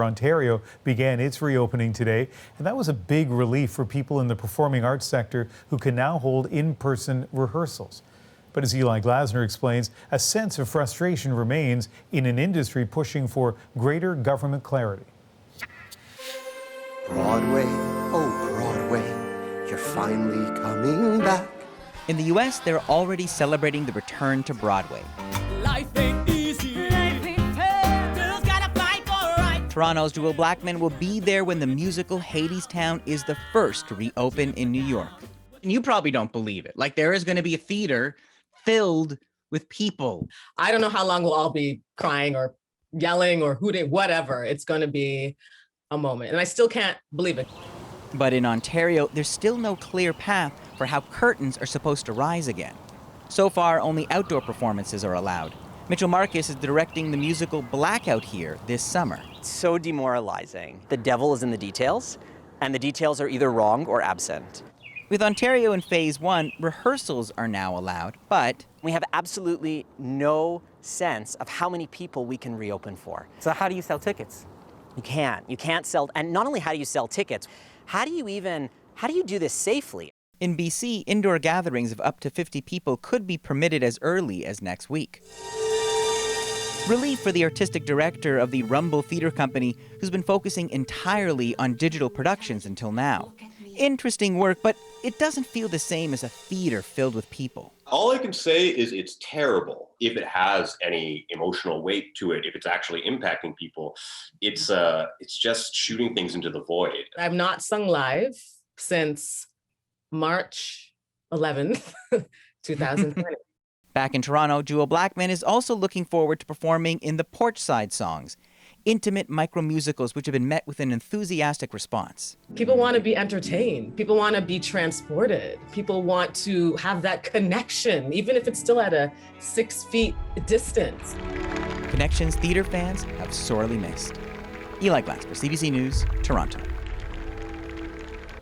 Ontario began its reopening today, and that was a big relief for people in the performing arts sector who can now hold in-person rehearsals. But as Eli Glasner explains, a sense of frustration remains in an industry pushing for greater government clarity. Broadway, oh Broadway, you're finally coming back. In the U.S., they're already celebrating the return to Broadway. Life ain't easy. Life ain't fair. Girls gotta fight for right. Toronto's Jewel Blackman will be there when the musical Hadestown is the first to reopen in New York. And you probably don't believe it. Like, there is going to be a theater filled with people. I don't know how long we'll all be crying or yelling or hooting, whatever. It's going to be a moment. And I still can't believe it. But in Ontario, there's still no clear path for how curtains are supposed to rise again. So far, only outdoor performances are allowed. Mitchell Marcus is directing the musical Blackout here this summer. It's so demoralizing. The devil is in the details, and the details are either wrong or absent. With Ontario in Phase 1, rehearsals are now allowed, but we have absolutely no sense of how many people we can reopen for. So how do you sell tickets? You can't sell, and not only how do you sell tickets, how do you do this safely? In BC, indoor gatherings of up to 50 people could be permitted as early as next week. Relief for the artistic director of the Rumble Theatre Company, who's been focusing entirely on digital productions until now. Interesting work, but it doesn't feel the same as a theater filled with people. All I can say is it's terrible. If it has any emotional weight to it, if it's actually impacting people, it's just shooting things into the void. I've not sung live since March 11th, 2020. Back in Toronto, Jewel Blackman is also looking forward to performing in the Porchside Songs, intimate micro-musicals which have been met with an enthusiastic response. People want to be entertained. People want to be transported. People want to have that connection, even if it's still at a 6 feet distance. Connections theater fans have sorely missed. Eli Glasner, CBC News, Toronto.